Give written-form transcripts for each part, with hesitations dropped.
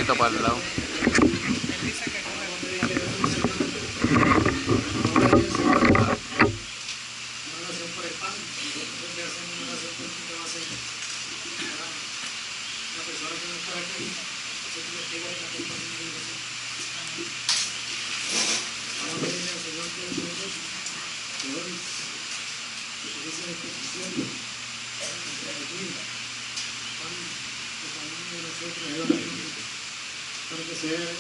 poquito para el lado. Para que se vean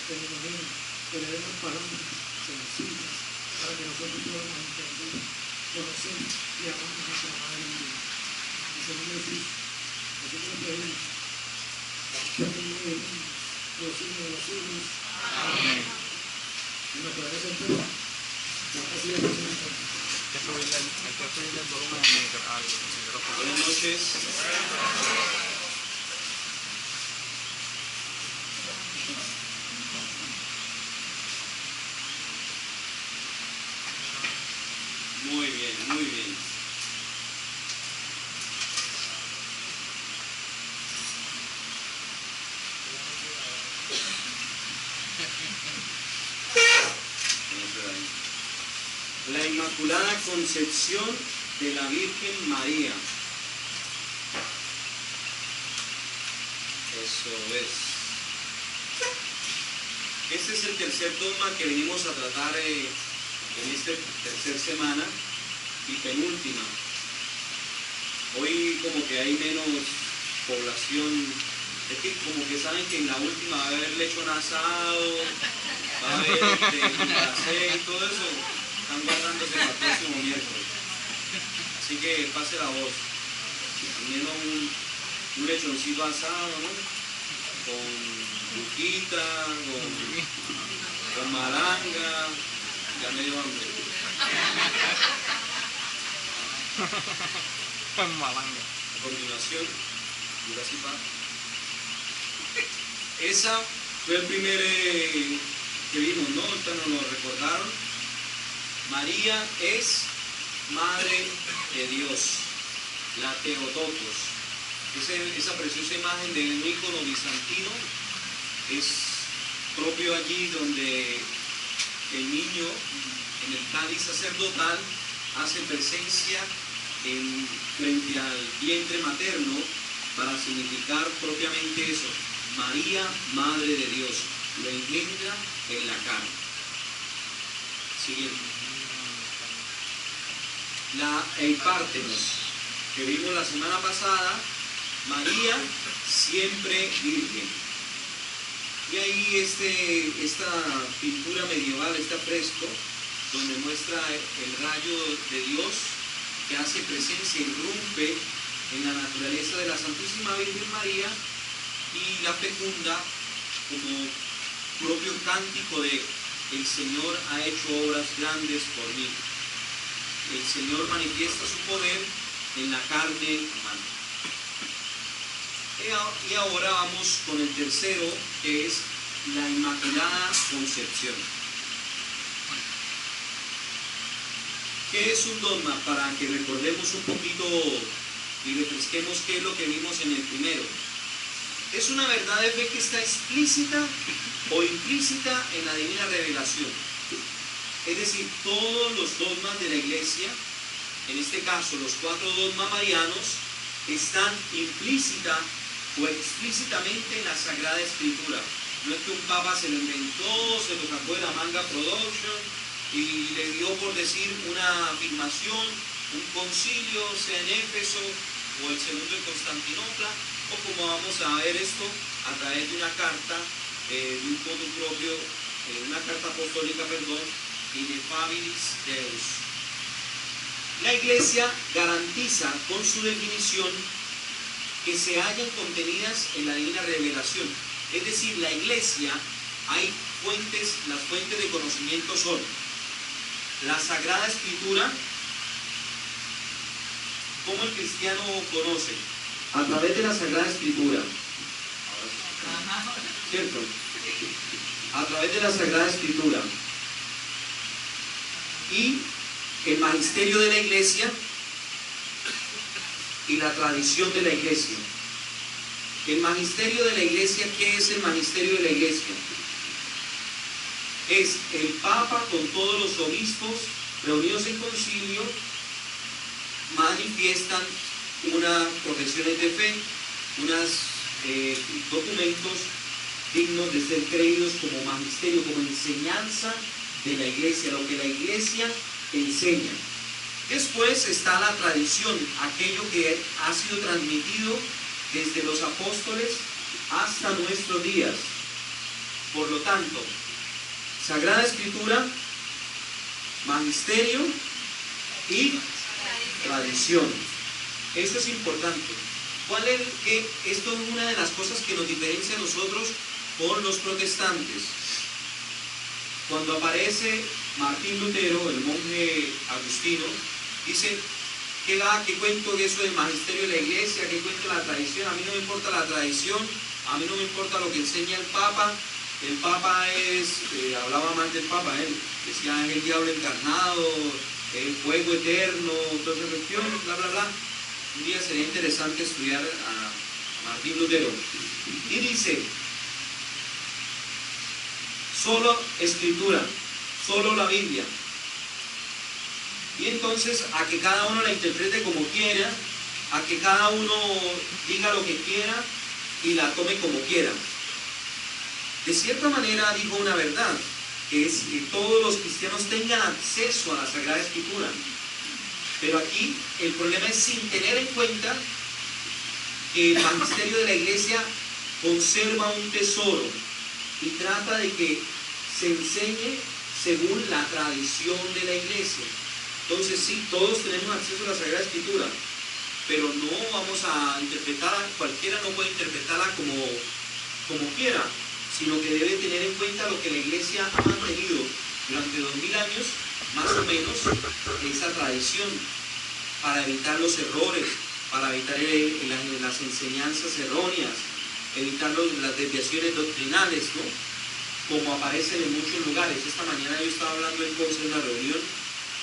que le demos palabras sencillas, para que nosotros podamos entender, conocer y amar a nuestra Madre María. En ese nombre de Jesús, nosotros pedimos que bendiga los siglos de los siglos. Amén. Y nos podemos entender la paz y la presencia. Hay que subirle el volumen al micrófono. Buenas noches. Muy bien, muy bien. La Inmaculada Concepción de la Virgen María. Eso es. Este es el tercer dogma que venimos a tratar en esta tercera semana y penúltima. Hoy como que hay menos población, es que como que saben que en la última va a haber lechón asado, va a haber paseo y todo eso, están guardándose para el próximo miércoles. Así que pase la voz, al menos un lechoncito asado, ¿no? Con buquita, con malanga, ya me dio hambre. Malanga. A continuación, Jurassic. Esa fue el primer que vimos, ¿no? Ahorita nos lo recordaron. María es Madre de Dios, la Theotokos. Esa preciosa imagen de un ícono bizantino es propio allí donde el niño en el cáliz sacerdotal hace presencia frente al vientre materno para significar propiamente eso, María, Madre de Dios, lo engendra en la carne. Siguiente. La Eipártenos, que vimos la semana pasada, María siempre virgen. Y ahí esta pintura medieval, este fresco, donde muestra el rayo de Dios que hace presencia, irrumpe en la naturaleza de la Santísima Virgen María y la fecunda como propio cántico de el Señor ha hecho obras grandes por mí. El Señor manifiesta su poder en la carne humana. Y ahora vamos con el tercero, que es la Inmaculada Concepción. ¿Qué es un dogma? Para que recordemos un poquito y refresquemos qué es lo que vimos en el primero. Es una verdad de fe que está explícita o implícita en la divina revelación. Es decir, todos los dogmas de la Iglesia, en este caso los 4 dogmas marianos, están implícita o explícitamente en la Sagrada Escritura. No es que un papa se lo inventó, se lo sacó de la manga production y le dio por decir una afirmación, un concilio, sea en Éfeso o el segundo en Constantinopla, o como vamos a ver esto a través de una carta de un modo propio, una carta apostólica, perdón, Ineffabilis Deus. La Iglesia garantiza con su definición que se hallan contenidas en la divina revelación. Es decir, la Iglesia, hay fuentes, las fuentes de conocimiento son la Sagrada Escritura. ¿Cómo el cristiano conoce? A través de la Sagrada Escritura. ¿Cierto? A través de la Sagrada Escritura. Y el magisterio de la Iglesia y la tradición de la Iglesia. El magisterio de la iglesia, ¿qué es el magisterio de la iglesia? Es el Papa con todos los obispos reunidos en concilio, manifiestan unas profesiones de fe, unos documentos dignos de ser creídos como magisterio, como enseñanza de la iglesia, lo que la iglesia enseña. Después está la tradición, aquello que ha sido transmitido desde los apóstoles hasta nuestros días. Por lo tanto, Sagrada Escritura, magisterio y tradición. Esto es importante. Esto es una de las cosas que nos diferencia a nosotros con los protestantes. Cuando aparece Martín Lutero, el monje agustino, dice: ¿qué cuento eso del magisterio de la iglesia? ¿Qué cuento la tradición? A mí no me importa la tradición, a mí no me importa lo que enseña el Papa. El Papa hablaba mal del Papa, él decía: es el diablo encarnado, el fuego eterno, toda esa cuestión, bla, bla, bla. Un día sería interesante estudiar a Martín Lutero. Y dice: solo Escritura, solo la Biblia. Y entonces a que cada uno la interprete como quiera, a que cada uno diga lo que quiera y la tome como quiera. De cierta manera dijo una verdad, que es que todos los cristianos tengan acceso a la Sagrada Escritura. Pero aquí el problema es sin tener en cuenta que el magisterio de la iglesia conserva un tesoro y trata de que se enseñe según la tradición de la iglesia. Entonces sí, todos tenemos acceso a la Sagrada Escritura, pero no vamos a interpretarla, cualquiera no puede interpretarla como quiera, sino que debe tener en cuenta lo que la iglesia ha mantenido durante 2000 años, más o menos, esa tradición, para evitar los errores, para evitar las enseñanzas erróneas, evitar las desviaciones doctrinales, ¿no? Como aparecen en muchos lugares. Esta mañana yo estaba hablando entonces en una reunión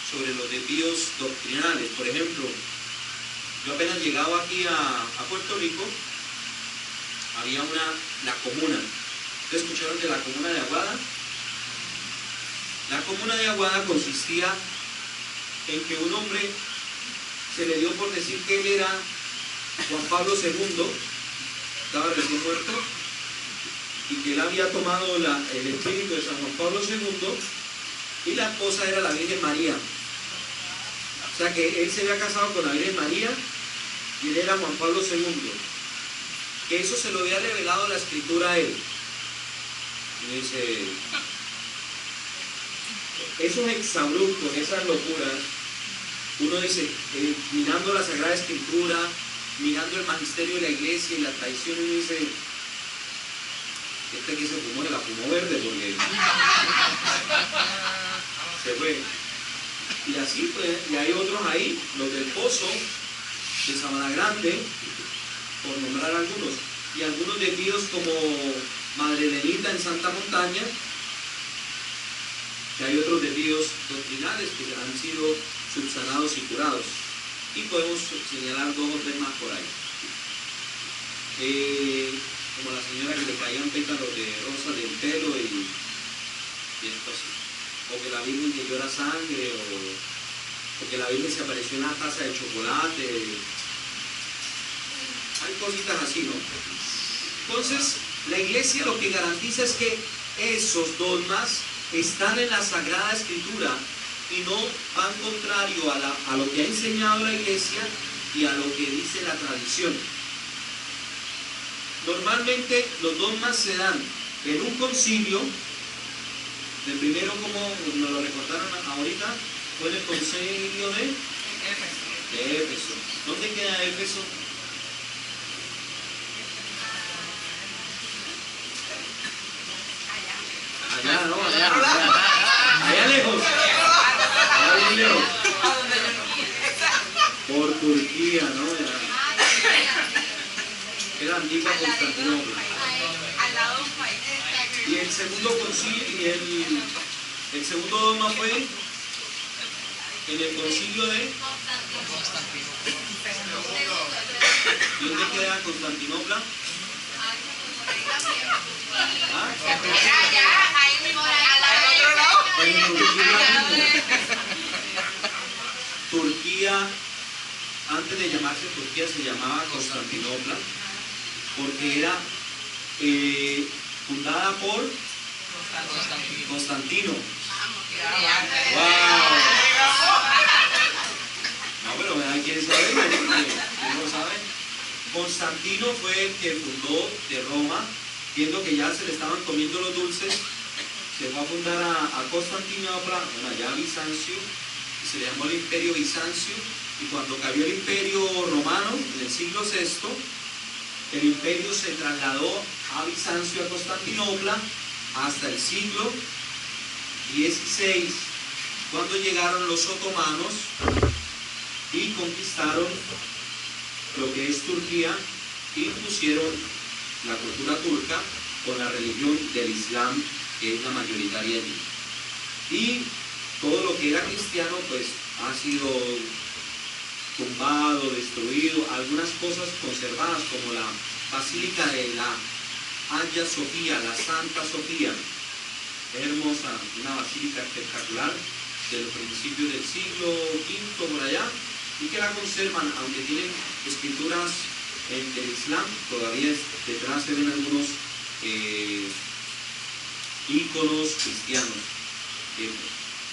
sobre los desvíos doctrinales. Por ejemplo, yo apenas llegaba aquí a Puerto Rico, había la comuna. ¿Ustedes escucharon de la comuna de Aguada? La comuna de Aguada consistía en que un hombre se le dio por decir que él era Juan Pablo II, estaba recién muerto, y que él había tomado el espíritu de San Juan Pablo II, y la esposa era la Virgen María. O sea que él se había casado con la Virgen María y él era Juan Pablo II. Que eso se lo había revelado la Escritura a él. Y dice, esos exabruptos, esas locuras, uno dice, mirando la Sagrada Escritura, mirando el magisterio de la iglesia y la tradición, uno dice, este que se fumó, la fumó verde porque se fue. Y así pues, y hay otros ahí, los del Pozo, de Sabana Grande, por nombrar algunos, y algunos desvíos como Madre Lenita en Santa Montaña, que hay otros desvíos doctrinales que han sido subsanados y curados, y podemos señalar 2 o 3 más por ahí, como la señora que le caían pétalos de rosa del pelo y esto así, o que la Virgen que llora sangre, o que la Virgen se apareció en una taza de chocolate. Hay cositas así, ¿no? Entonces, la iglesia lo que garantiza es que esos dogmas están en la Sagrada Escritura y no van contrario a lo que ha enseñado la iglesia y a lo que dice la tradición. Normalmente los dogmas se dan en un concilio. El primero, como nos lo recordaron ahorita, fue en el concilio de Éfeso. ¿Dónde queda Éfeso? Allá, ¿no? Allá lejos. Allá bien lejos. Por Turquía, ¿no? Era antigua Constantinopla. Y el segundo concilio, el segundo dogma fue en el concilio de Constantinopla. ¿Dónde queda Constantinopla? ¿Ah? En Turquía, antes de llamarse Turquía, se llamaba Constantinopla, porque era fundada por Constantino. ¡Wow! No, pero hay quienes saben, ¿no? ¿Quién lo sabe? Constantino fue el que fundó de Roma, viendo que ya se le estaban comiendo los dulces, se fue a fundar a Constantinopla, bueno, allá a Bizancio, y se le llamó el Imperio Bizancio, y cuando cayó el Imperio Romano, en el siglo VI, el imperio se trasladó a Bizancio, a Constantinopla, hasta el siglo XVI, cuando llegaron los otomanos y conquistaron lo que es Turquía, y pusieron la cultura turca con la religión del Islam, que es la mayoritaria allí. Y todo lo que era cristiano, pues ha sido tumbado, destruido, algunas cosas conservadas, como la Basílica de la Hagia Sofía, la Santa Sofía, hermosa, una basílica espectacular del principio del siglo V por allá, y que la conservan, aunque tienen escrituras del Islam, todavía detrás se ven algunos íconos cristianos, que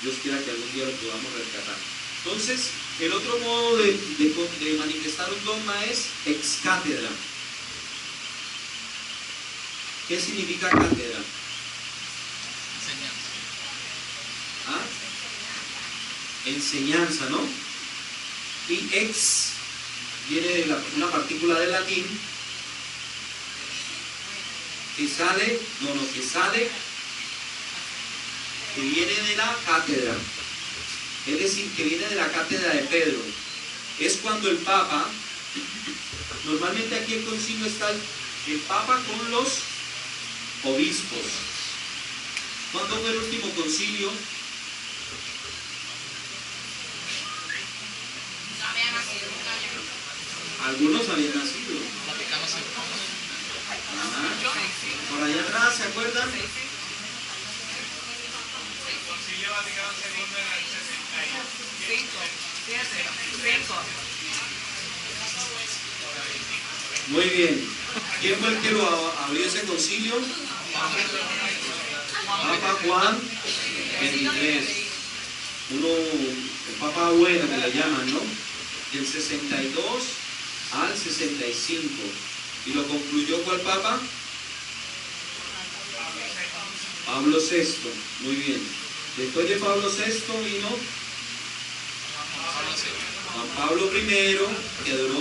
Dios quiera que algún día lo podamos rescatar. Entonces, el otro modo de manifestar un dogma es ex cátedra. ¿Qué significa cátedra? ¿Ah? Enseñanza, ¿no? Y ex viene de una partícula del latín que sale, que viene de la cátedra, es decir, que viene de la cátedra de Pedro. Es cuando el Papa, normalmente aquí el concilio está el Papa con los obispos. ¿Cuándo fue el último concilio? Algunos habían nacido. Ajá. Por allá atrás, ¿se acuerdan? El Concilio Vaticano II en el 65. Muy bien. ¿Quién fue el que lo abrió ese concilio? Papa Juan XXIII. El Papa bueno que le llaman, ¿no? Del 62 al 65. ¿Y lo concluyó cuál Papa? Pablo VI. Muy bien. Después de Pablo VI vino Juan Pablo I, que duró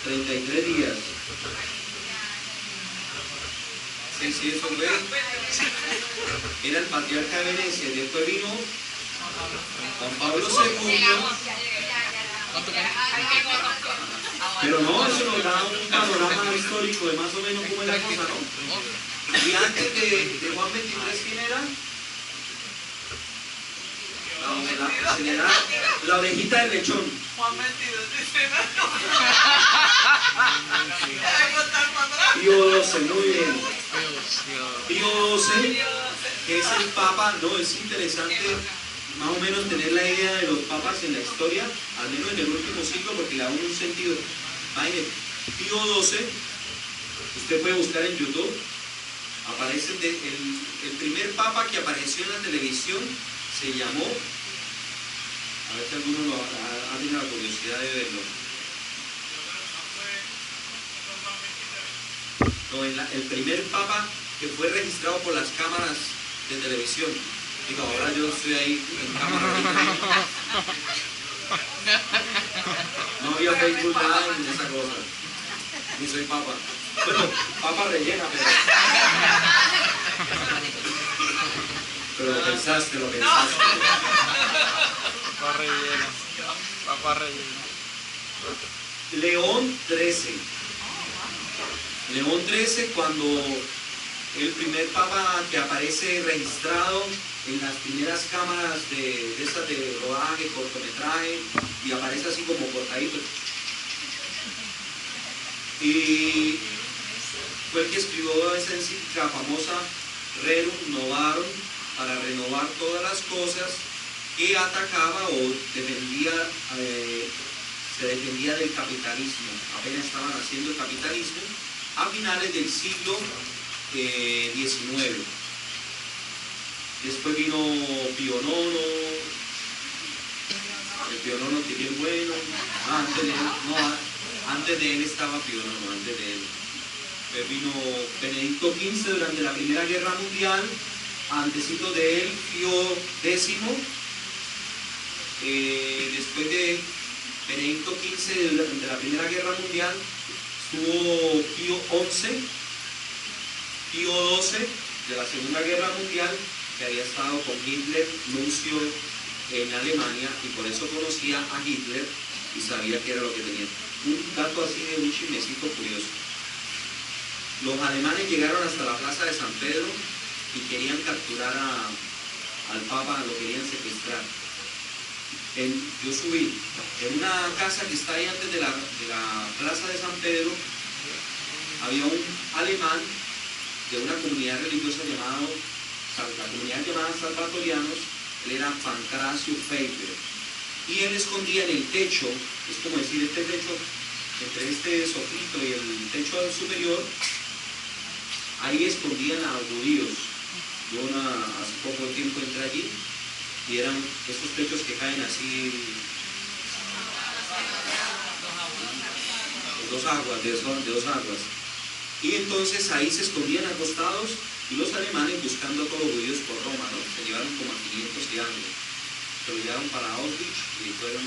33 días. Sí, eso fue. Era el patriarca de Venecia. Después vino Juan Pablo II. Pero no, eso nos da un panorama histórico de más o menos cómo es la cosa, ¿no? Y antes de Juan XXIII, ¿quién era? Se le da la orejita del lechón. Juan 22 dice, Pío XII, muy bien. Pío XII, que es el Papa, no, es interesante más o menos tener la idea de los papas en la historia, al menos en el último siglo, porque le da un sentido. Imagínense, Pío XII, usted puede buscar en YouTube, aparece el primer papa que apareció en la televisión, se llamó, a ver si alguno ha tenido la curiosidad de verlo. No, el primer papa que fue registrado por las cámaras de televisión. Digo, ahora yo estoy ahí en cámara. No había Facebook nada en esa cosa. Ni soy papa. Bueno, papa rellena, pero lo pensaste. Papá relleno. León XIII, cuando el primer papa que aparece registrado en las primeras cámaras de estas de rodaje, cortometraje, y aparece así como cortadito. Y fue el que escribió esa encíclica famosa Rerum Novarum, para renovar todas las cosas que atacaba o defendía, se defendía del capitalismo. Apenas estaban haciendo el capitalismo a finales del siglo XIX. Después vino Pío IX, el Pío IX que bien bueno, antes de él estaba Pío IX, antes de él. Después vino Benedicto XV durante la Primera Guerra Mundial, antesito de él Pío X. Después de Benedicto XV durante la Primera Guerra Mundial estuvo Pío XI, Pío XII de la Segunda Guerra Mundial, que había estado con Hitler, nuncio en Alemania, y por eso conocía a Hitler y sabía qué era lo que tenía. Un dato así de un chismecito curioso. Los alemanes llegaron hasta la plaza de San Pedro y querían capturar al Papa, lo querían sequestrar. Yo subí en una casa que está ahí antes de la plaza de San Pedro, había un alemán de una comunidad religiosa la comunidad llamada Salvatorianos. Él era Pancracio Pfeiffer, y él escondía en el techo, es como decir, este techo, entre este sofrito y el techo superior, ahí escondían a los judíos. Yo hace poco tiempo entré allí y eran estos techos que caen así, de dos aguas. Y entonces ahí se escondían acostados, y los alemanes buscando a todos los judíos por Roma, ¿no? Se llevaron como a 500 y algo. Se lo llevaron para Auschwitz y fueron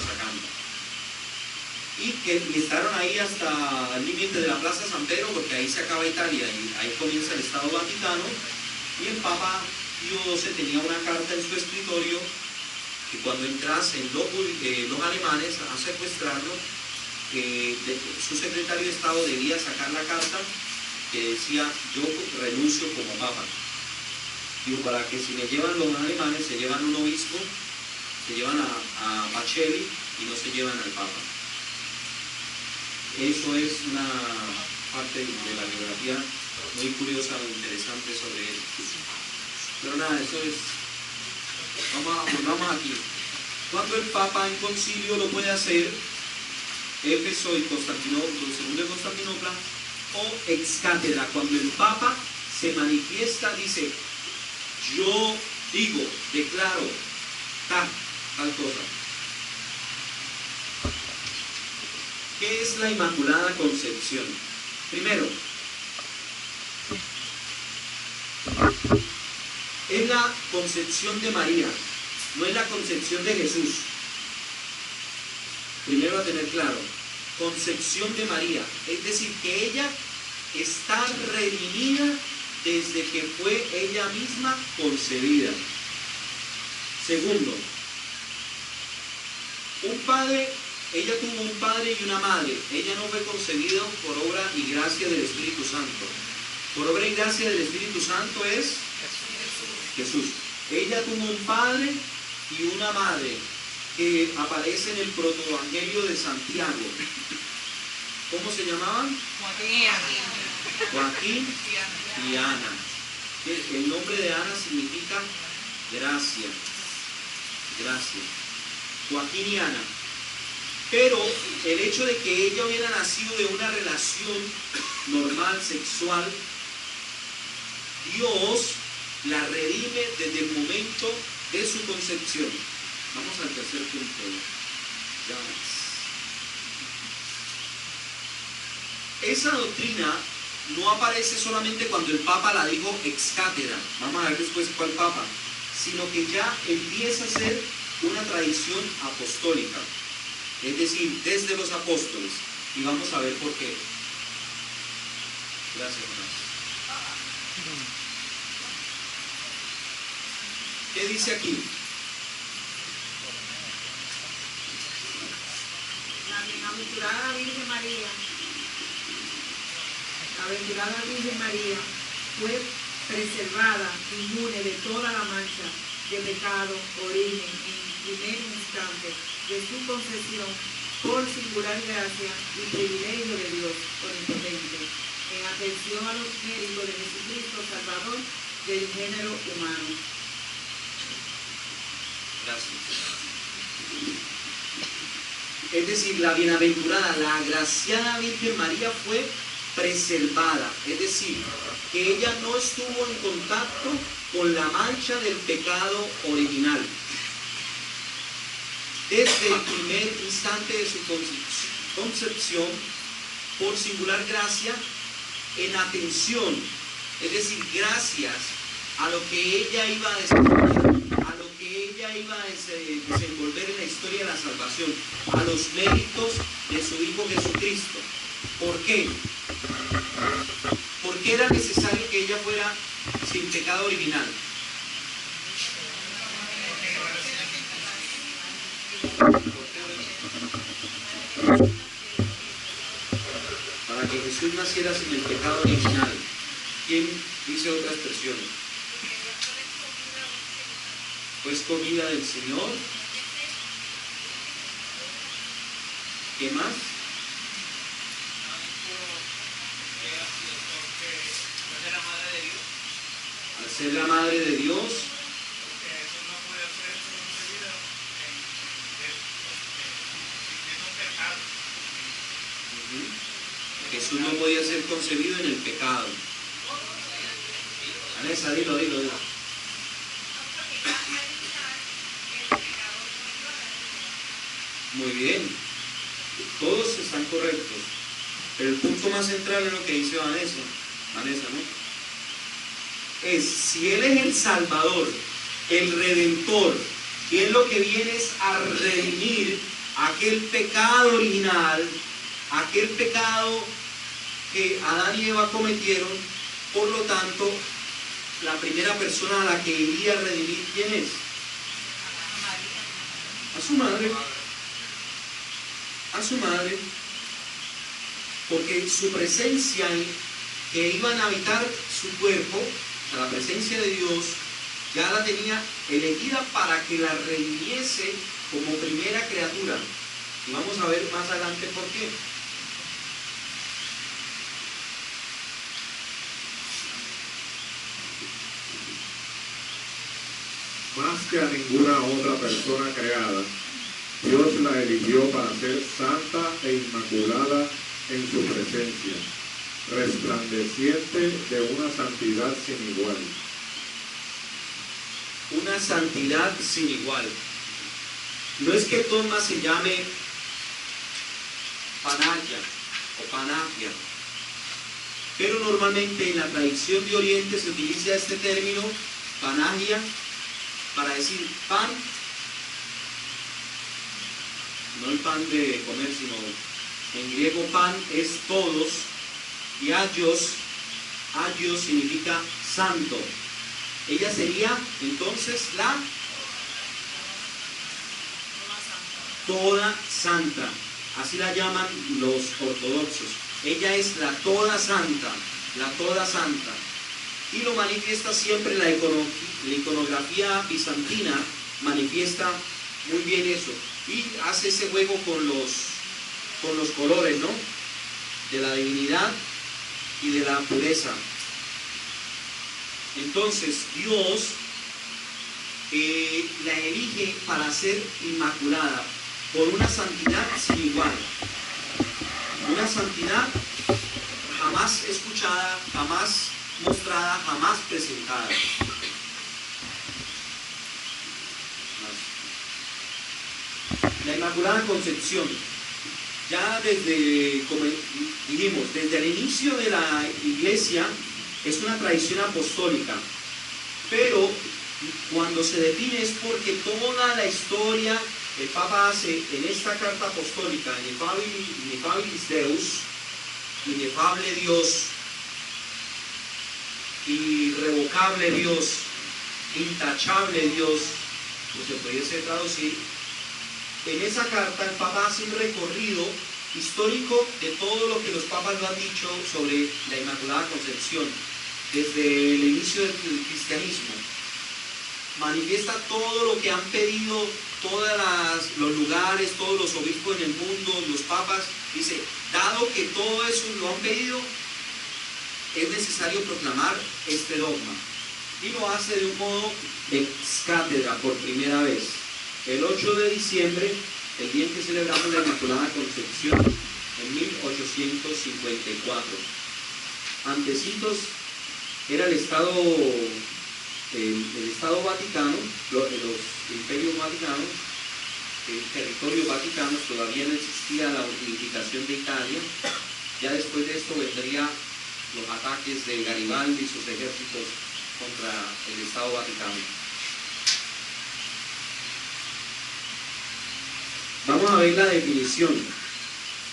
sacando. Y estaron ahí hasta el límite de la Plaza San Pedro, porque ahí se acaba Italia y ahí comienza el Estado Vaticano. Y el Papa Pío XII tenía una carta en su escritorio que cuando entrasen los alemanes a secuestrarlo, su secretario de Estado debía sacar la carta que decía: yo renuncio como Papa. Digo, para que si me llevan los alemanes, se llevan un obispo, se llevan a Pacelli y no se llevan al Papa. Eso es una parte de la biografía muy curiosa, muy interesante sobre él. Pero nada, eso es... Vamos aquí. Cuando el Papa en concilio lo puede hacer, Éfeso y Constantinopla, segundo de Constantinopla, o ex cátedra, cuando el Papa se manifiesta, dice: yo digo, declaro tal cosa. ¿Qué es la Inmaculada Concepción? Primero, es la concepción de María, no es la concepción de Jesús. Primero a tener claro, concepción de María, es decir, que ella está redimida desde que fue ella misma concebida. Segundo, ella tuvo un padre y una madre. Ella no fue concebida por obra y gracia del Espíritu Santo. Por obra y gracia del Espíritu Santo es Jesús. Ella tuvo un padre y una madre que aparece en el protoevangelio de Santiago. ¿Cómo se llamaban? Joaquín y Ana. El nombre de Ana significa gracia. Gracia. Joaquín y Ana. Pero el hecho de que ella hubiera nacido de una relación normal, sexual, Dios la redime desde el momento de su concepción. Vamos al tercer punto. Esa doctrina no aparece solamente cuando el Papa la dijo ex cátedra, vamos a ver después cuál Papa, sino que ya empieza a ser una tradición apostólica, es decir, desde los apóstoles, y vamos a ver por qué. Gracias, hermanos. ¿Qué dice aquí? La bienaventurada Virgen María, la bienaventurada Virgen María fue preservada, inmune de toda la mancha de pecado, origen, en primer instante de su concepción por singular gracia y privilegio de Dios omnipotente, en atención a los méritos de Jesucristo, Salvador del género humano. Gracias. Es decir, la bienaventurada, la agraciada Virgen María fue preservada, es decir, que ella no estuvo en contacto con la mancha del pecado original. Desde el primer instante de su concepción, por singular gracia, en atención, es decir, gracias a lo que ella iba a desarrollar, a lo que ella iba a desenvolver en la historia de la salvación, a los méritos de su Hijo Jesucristo. ¿Por qué? ¿Por qué era necesario que ella fuera sin pecado original? Para que Jesús naciera sin el pecado original. ¿Quién dice otra expresión? Fue escogida del Señor. ¿Qué más? Al ser la madre de Dios, Jesús no podía ser concebido en el pecado. Vanessa, dilo. Muy bien, todos están correctos, pero el punto más central es lo que dice Vanessa, ¿no? Es, si Él es el Salvador, el Redentor, y Él lo que viene es a redimir aquel pecado original, aquel pecado que Adán y Eva cometieron, por lo tanto, la primera persona a la que iría a redimir, ¿quién es? A su madre. A su madre, porque su presencia, que iban a habitar su cuerpo, o sea, la presencia de Dios, ya la tenía elegida para que la redimiese como primera criatura. Y vamos a ver más adelante por qué. Más que a ninguna otra persona creada, Dios la eligió para ser santa e inmaculada en su presencia, resplandeciente de una santidad sin igual. Una santidad sin igual. No es que Tomás se llame Panaya o Panagia, pero normalmente en la tradición de Oriente se utiliza este término, Panagia, para decir pan. No el pan de comer, sino en griego pan es todos, y agios significa santo. Ella sería entonces la toda santa, así la llaman los ortodoxos. Ella es la toda santa, y lo manifiesta siempre la iconografía bizantina, manifiesta muy bien eso. Y hace ese juego con los colores, ¿no? De la divinidad y de la pureza. Entonces, Dios la elige para ser inmaculada, por una santidad sin igual. Una santidad jamás escuchada, jamás mostrada, jamás presentada. La Inmaculada Concepción, ya desde, como dijimos, desde el inicio de la Iglesia, es una tradición apostólica, pero cuando se define es porque toda la historia el Papa hace en esta carta apostólica, Ineffabilis Deus, inefable Dios, irrevocable Dios, intachable Dios, pues se pudiese traducir. En esa carta el Papa hace un recorrido histórico de todo lo que los papas lo han dicho sobre la Inmaculada Concepción, desde el inicio del cristianismo. Manifiesta todo lo que han pedido todas los lugares, todos los obispos en el mundo, los papas, dice, dado que todo eso lo han pedido, es necesario proclamar este dogma. Y lo hace de un modo ex cátedra por primera vez. El 8 de diciembre, el día en que celebramos la Inmaculada Concepción, en 1854. Antecitos era el Estado Vaticano, los imperios vaticanos, territorios vaticanos, todavía no existía la unificación de Italia. Ya después de esto vendrían los ataques de Garibaldi y sus ejércitos contra el Estado Vaticano. Vamos a ver la definición.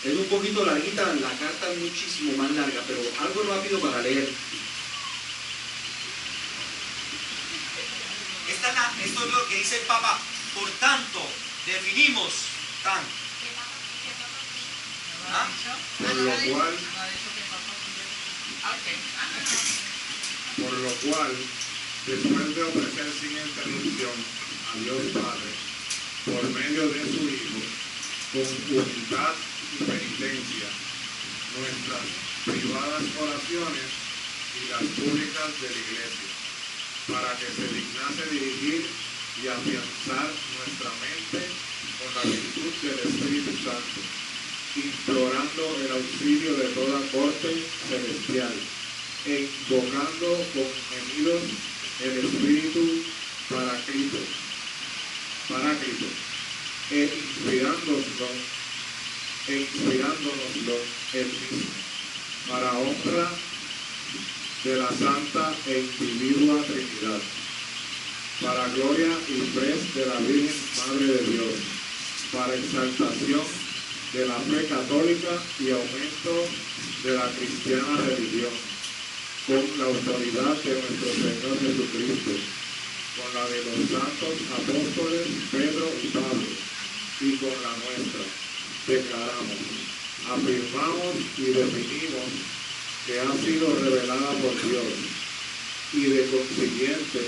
Es un poquito larguita, la carta es muchísimo más larga, pero algo rápido para leer. Esto es lo que dice el Papa. Por tanto, definimos tan. ¿Ah? Por lo cual, después de ofrecer sin interrupción a Dios Padre, por medio de su Hijo, con humildad y penitencia, nuestras privadas oraciones y las públicas de la Iglesia, para que se dignase dirigir y afianzar nuestra mente con la virtud del Espíritu Santo, implorando el auxilio de toda corte celestial e invocando con gemidos el Espíritu Paráclito, e inspirándonoslo él mismo, para honra de la Santa e Individua Trinidad, para gloria y pres de la Virgen Madre de Dios, para exaltación de la fe católica y aumento de la cristiana religión, con la autoridad de nuestro Señor Jesucristo, con la de los santos apóstoles Pedro y Pablo, y con la nuestra, declaramos, afirmamos y definimos que ha sido revelada por Dios, y de consiguiente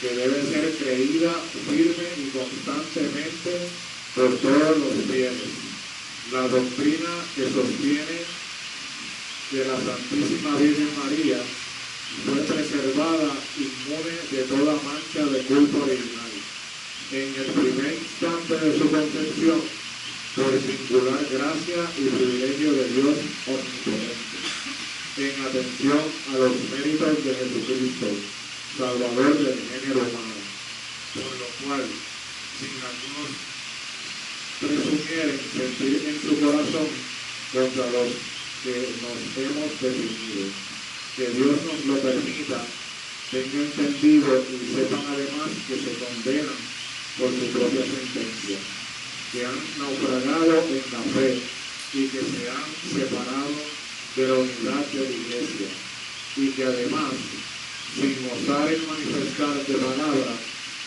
que debe ser creída firme y constantemente por todos los fieles. La doctrina que sostiene que la Santísima Virgen María fue preservada inmune de toda mancha de culpa original en el primer instante de su concepción, por singular gracia y privilegio de Dios omnipotente, en atención a los méritos de Jesucristo, Salvador del género humano, por lo cual, sin algunos presumieren sentir en su corazón contra los que nos hemos definido, que Dios nos lo permita, tengan entendido y sepan además que se condenan por su propia sentencia, que han naufragado en la fe y que se han separado de la unidad de la Iglesia, y que además, sin osar en manifestar de palabra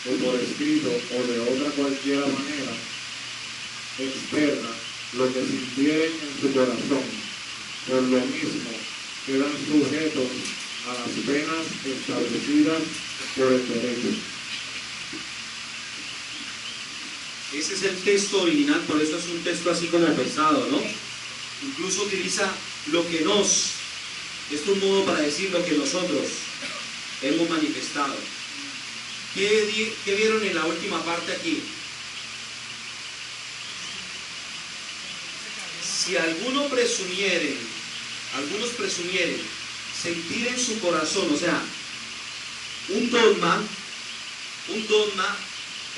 o por escrito o de otra cualquiera manera externa lo que sintieren en su corazón, por lo mismo quedan sujetos a las penas establecidas por el derecho. Ese es el texto original, por eso es un texto así como pesado, ¿no? Incluso utiliza lo que nos, esto es un modo para decir lo que nosotros hemos manifestado. ¿Qué vieron en la última parte aquí? Si algunos presumieren sentir en su corazón, o sea, un dogma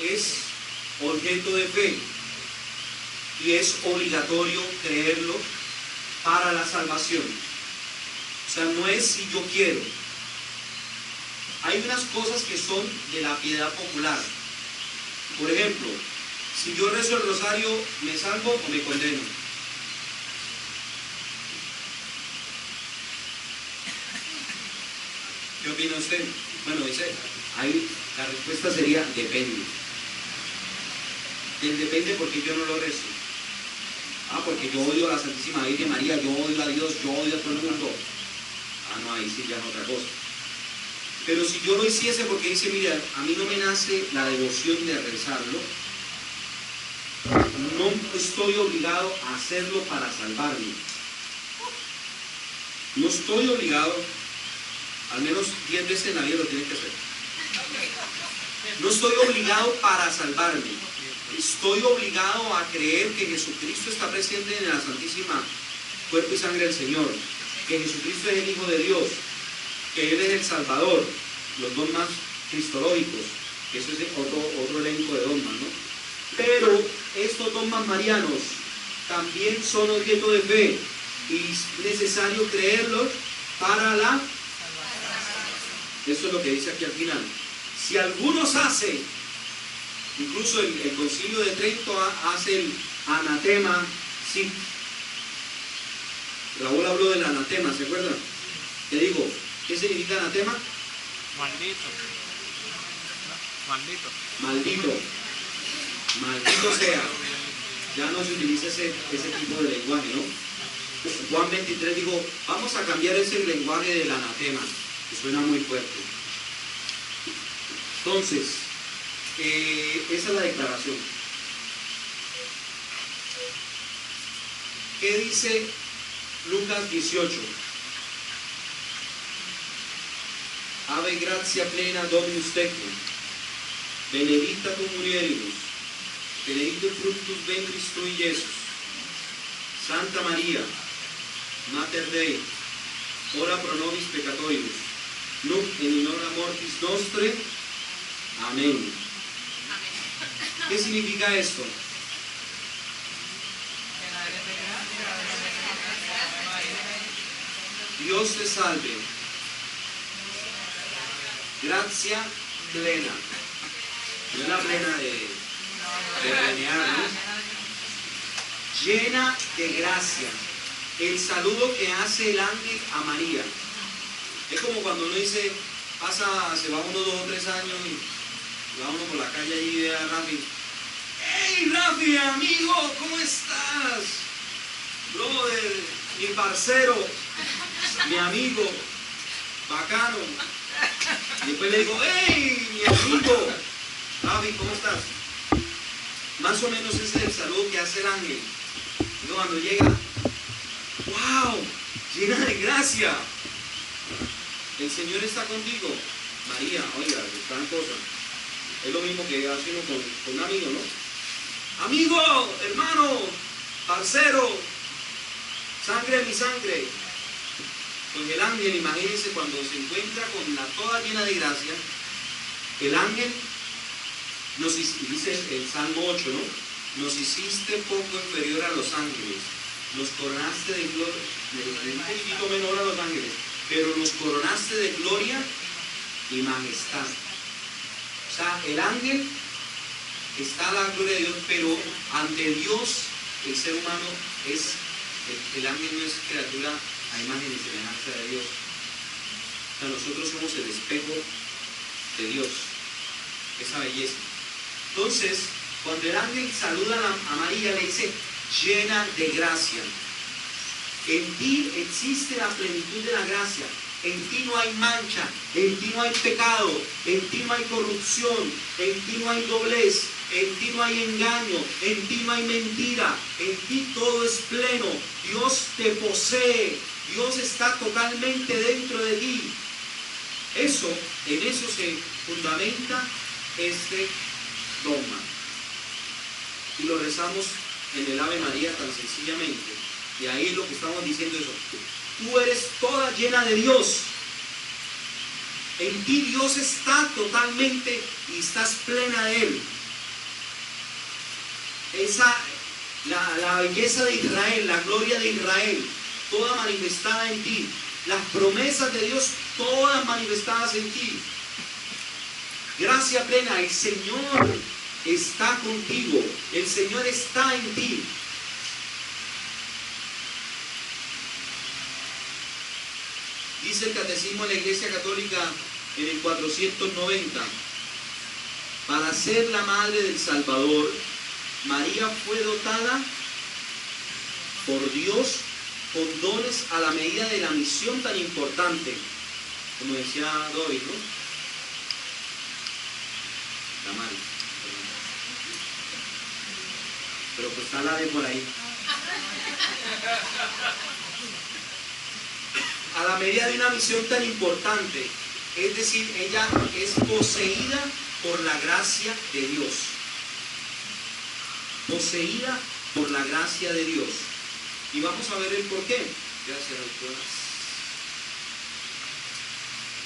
es objeto de fe y es obligatorio creerlo para la salvación. O sea, no es si yo quiero. Hay unas cosas que son de la piedad popular. Por ejemplo, si yo rezo el rosario, ¿me salvo o me condeno? ¿Qué opina usted? Bueno, dice, la respuesta sería depende. Depende porque yo no lo rezo. Porque yo odio a la Santísima Virgen María, yo odio a Dios, yo odio a todo el mundo. No, ahí sí ya es otra cosa. Pero si yo lo hiciese porque dice, mira, a mí no me nace la devoción de rezarlo, no estoy obligado a hacerlo para salvarme. No estoy obligado, al menos 10 veces en la vida lo tienen que hacer. No estoy obligado para salvarme. Estoy obligado a creer que Jesucristo está presente en la Santísima Cuerpo y Sangre del Señor, que Jesucristo es el Hijo de Dios, que Él es el Salvador, los dogmas cristológicos, que eso es otro elenco de dogmas, ¿no? Pero estos dogmas marianos también son objeto de fe y es necesario creerlos para la... Eso es lo que dice aquí al final. Si algunos hacen, incluso el Concilio de Trento hace el anatema, sí. Raúl habló del anatema, ¿se acuerdan? Te digo, ¿qué significa anatema? Maldito. Maldito. Maldito. Maldito sea. Ya no se utiliza ese tipo de lenguaje, ¿no? Juan 23 dijo, vamos a cambiar ese lenguaje del anatema, que suena muy fuerte. Entonces, esa es la declaración. ¿Qué dice Lucas 18? Ave gratia plena Dominus tecum, benedicta tu mulieribus, benedictus fructus ventris tui, Iesus. Santa María, Mater Dei, ora pro nobis peccatoribus, nunc in hora mortis nostre. Amén. ¿Qué significa esto? Dios te salve. Gracia plena. No es la plena de planear, ¿no? Llena de gracia. El saludo que hace el ángel a María. Es como cuando uno dice, se va uno 2 o 3 años y va uno por la calle y ve a Rafi. ¡Hey, Rafi, amigo! ¿Cómo estás? Brother, mi parcero, mi amigo, bacano. Y después le digo, ¡hey, mi amigo! Rafi, ¿cómo estás? Más o menos ese es el saludo que hace el ángel. Y cuando llega, ¡wow! Llena de gracia. El Señor está contigo. María, oiga, gran cosa. Es lo mismo que hace uno con un amigo, ¿no? Amigo, hermano, parcero, sangre de mi sangre. Pues el ángel, imagínense, cuando se encuentra con la toda llena de gracia, el ángel nos dice el Salmo 8, ¿no? Nos hiciste poco inferior a los ángeles, nos coronaste de gloria, un poquito menor a los ángeles, pero nos coronaste de gloria y majestad. O sea, el ángel está a la gloria de Dios, pero ante Dios el ser humano es, el ángel no es criatura a imagen y semejanza de Dios. O sea, nosotros somos el espejo de Dios, esa belleza. Entonces, cuando el ángel saluda a María, le dice, llena de gracia. En ti existe la plenitud de la gracia. En ti no hay mancha, en ti no hay pecado, en ti no hay corrupción, en ti no hay doblez, en ti no hay engaño, en ti no hay mentira, en ti todo es pleno. Dios te posee, Dios está totalmente dentro de ti. En eso se fundamenta este dogma. Y lo rezamos en el Ave María tan sencillamente. Y ahí es lo que estamos diciendo eso. Tú eres toda llena de Dios. En ti Dios está totalmente y estás plena de Él. La belleza de Israel, la gloria de Israel, toda manifestada en ti. Las promesas de Dios, todas manifestadas en ti. Gracia plena, el Señor está contigo. El Señor está en ti. Dice el Catecismo de la Iglesia Católica en el 490, para ser la madre del Salvador, María fue dotada por Dios con dones a la medida de la misión tan importante, como decía Doris, ¿no? pero pues está la de por ahí. A la medida de una misión tan importante, es decir, ella es poseída por la gracia de Dios. Poseída por la gracia de Dios. Y vamos a ver el por qué. Gracias, doctora.